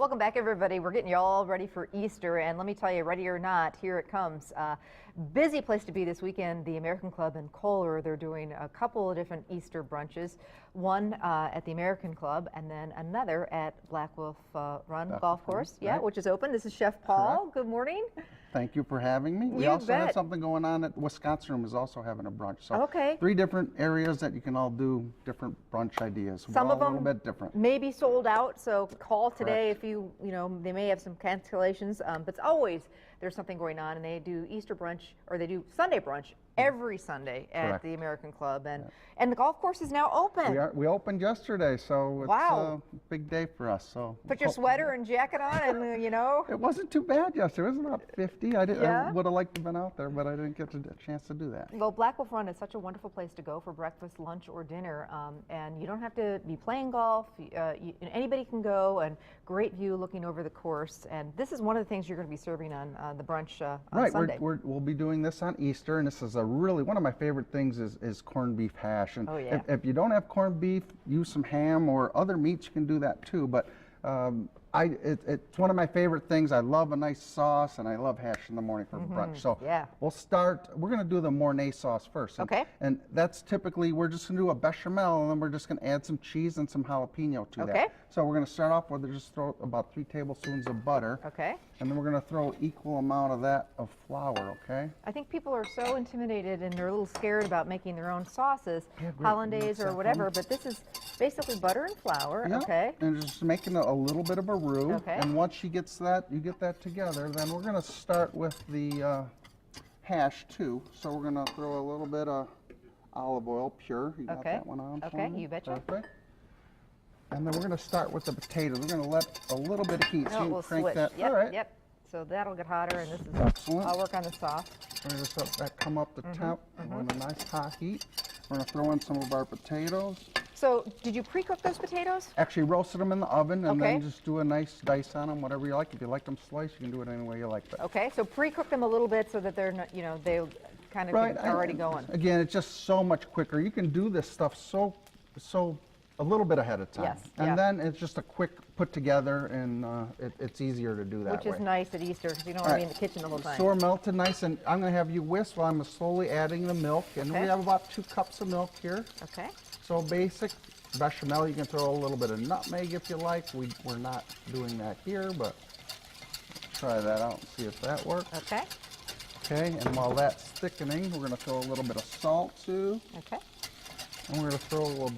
Welcome back, everybody. We're getting you all ready for Easter, and let me tell you, ready or not, here it comes. Busy place to be this weekend. The American Club in Kohler, they're doing a couple of different Easter brunches. One at the American Club, and then another at Black Wolf Run Golf Course, right. which is open. This is Chef Paul. Correct. Good morning. Thank you for having me. We also have something going on at Wisconsin Room is also having a brunch. So three different areas that you can all do different brunch ideas. Some of them a little bit different. May be sold out, so call today if you know, they may have some cancellations, but it's always there's something going on, and they do Easter brunch, or they do Sunday brunch every Sunday at the American Club, and the golf course is now open. We opened yesterday, so it's a big day for us. So put your sweater and jacket on, and you know. It wasn't too bad yesterday. It was about 50. I would have liked to have been out there, but I didn't get a chance to do that. Well, Black Wolf Run is such a wonderful place to go for breakfast, lunch, or dinner, and you don't have to be playing golf. Anybody can go, and great view looking over the course. And this is one of the things you're going to be serving on the brunch on Sunday. We'll be doing this on Easter, and this is really one of my favorite things is corned beef hash. And if you don't have corned beef, use some ham or other meats. You can do that too. But it's one of my favorite things. I love a nice sauce, and I love hash in the morning for brunch. So we'll start. We're going to do the Mornay sauce first. And that's typically, we're just going to do a bechamel, and then we're just going to add some cheese and some jalapeno to that. So we're going to start off with just throw about 3 tablespoons of butter. And then we're going to throw equal amount of that of flour. I think people are so intimidated, and they're a little scared about making their own sauces, hollandaise or whatever. But this is basically butter and flour. And just making a little bit of a roux. And once you get that together, then we're going to start with the hash too. So we're going to throw a little bit of olive oil, pure. You got that one on? You betcha. Perfect. And then we're going to start with the potatoes. We're going to let a little bit of heat. So you can crank that. Yep. So that'll get hotter, and this is excellent. I'll work on the sauce. We're going to just let that come up the temp. We're in a nice hot heat. We're going to throw in some of our potatoes. So, did you pre-cook those potatoes? Actually, roasted them in the oven, and then just do a nice dice on them, whatever you like. If you like them sliced, you can do it any way you like. But so pre-cook them a little bit so that they're not, they kind of already going. Again, it's just so much quicker. You can do this stuff so a little bit ahead of time. And then it's just a quick put together, and it's easier to do that Which is nice at Easter, because you don't want to be in the kitchen the whole time. So we're melted nice, and I'm going to have you whisk while I'm slowly adding the milk. And we have about 2 cups of milk here. So basic bechamel, you can throw a little bit of nutmeg if you like. We're not doing that here, but try that out and see if that works. And while that's thickening, we're going to throw a little bit of salt too. And we're going to throw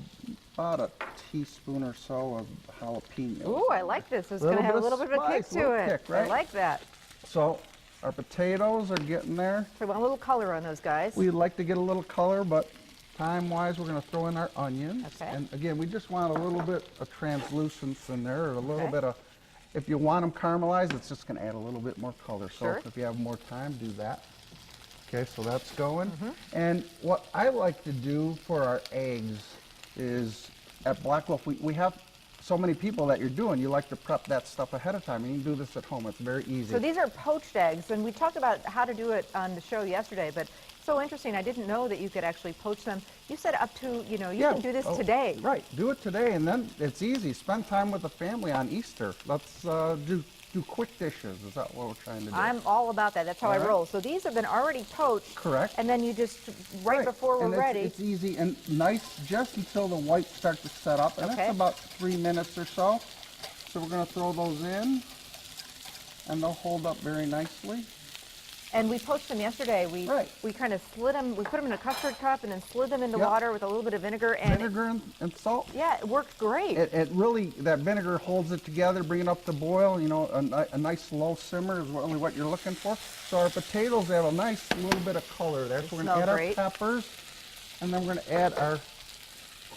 about a teaspoon or so of jalapeno. Ooh, I like this. It's going to have a little bit of a kick to it. I like that. So our potatoes are getting there. So we want a little color on those guys. We'd like to get a little color, but time-wise, we're going to throw in our onions. And again, we just want a little bit of translucence in there, or a little bit of, if you want them caramelized, it's just going to add a little bit more color. So if you have more time, do that. So that's going. And what I like to do for our eggs is, at Black Wolf, we have so many people that you're doing, you like to prep that stuff ahead of time. And you can do this at home. It's very easy. So these are poached eggs, and we talked about how to do it on the show yesterday, but so interesting. I didn't know that you could actually poach them. You said up to, you can do this today. Right, do it today, and then it's easy. Spend time with the family on Easter. Let's do quick dishes. Is that what we're trying to do? I'm all about that. That's how I roll. So these have been already poached. And then you just, before we're ready. It's easy and nice just until the whites start to set up. And that's about 3 minutes or so. So we're going to throw those in, and they'll hold up very nicely. And we poached them yesterday. We kind of slid them. We put them in a custard cup and then slid them into water with a little bit of vinegar and salt. Yeah, it worked great. It really, that vinegar holds it together, bring it up to boil. A nice low simmer is really what you're looking for. So our potatoes have a nice little bit of color there. So we're going to add our peppers, and then we're going to add our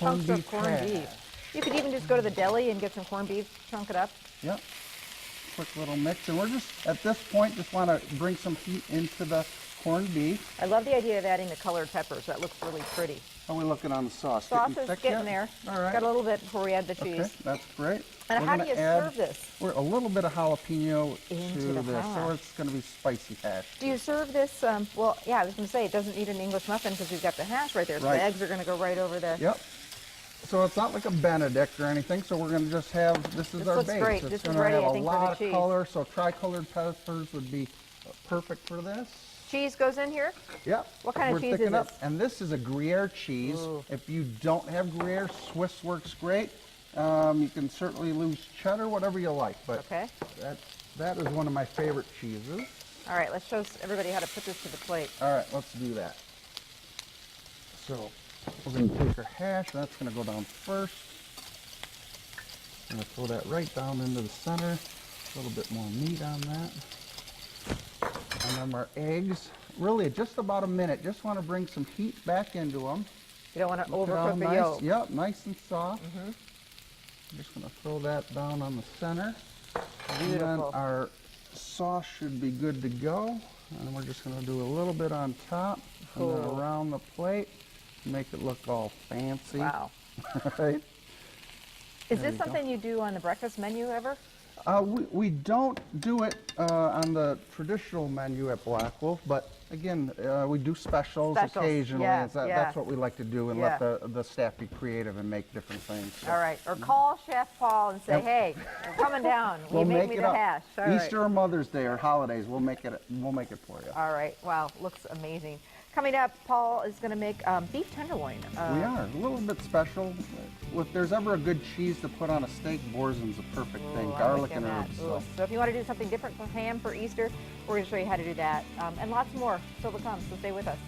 corned beef. You could even just go to the deli and get some corned beef, chunk it up. Quick little mix, and we're just at this point just want to bring some heat into the corned beef. I love the idea of adding the colored peppers. That looks really pretty. How are we looking on the sauce? Sauce is getting there. All right. Got a little bit before we add the cheese. That's great. And how do you serve this? We're a little bit of jalapeno to this, so it's going to be spicy hash. Do you serve this? Well, yeah, I was going to say it doesn't need an English muffin because we've got the hash right there. So the eggs are going to go right over there. So it's not like a Benedict or anything, so we're going to just have, this is our base. Great. It's this going is to ready, have I a think, lot for the of cheese. color, so tri-colored peppers would be perfect for this. Cheese goes in here? Yep. What kind of cheese is this? this? And this is a Gruyere cheese. Ooh. If you don't have Gruyere, Swiss works great. You can certainly use cheddar, whatever you like, but okay. that is one of my favorite cheeses. All right, let's show everybody how to put this to the plate. All right, let's do that. So we're going to take our hash, that's going to go down first. I'm going to throw that right down into the center. A little bit more meat on that. And then our eggs, really just about a minute. Just want to bring some heat back into them. You don't want to overcook the yolk. Yep, nice and soft. I'm just going to throw that down on the center. Beautiful. And then our sauce should be good to go. And we're just going to do a little bit on top and then around the plate. Make it look all fancy. Wow. Right? Is this something you do on the breakfast menu ever? We don't do it on the traditional menu at Black Wolf, but again, we do specials occasionally. Yeah, That's what we like to do, and let the staff be creative and make different things. So. All right, or call Chef Paul and say, hey, we're coming down. Will you make me the hash? All Easter or Mother's Day or holidays, we'll make it for you. All right, wow, looks amazing. Coming up, Paul is going to make beef tenderloin. We are a little bit special. If there's ever a good cheese to put on a steak, Borzen's a perfect thing. Garlic and herbs. So if you want to do something different for ham for Easter, we're going to show you how to do that. And lots more still to come, so stay with us.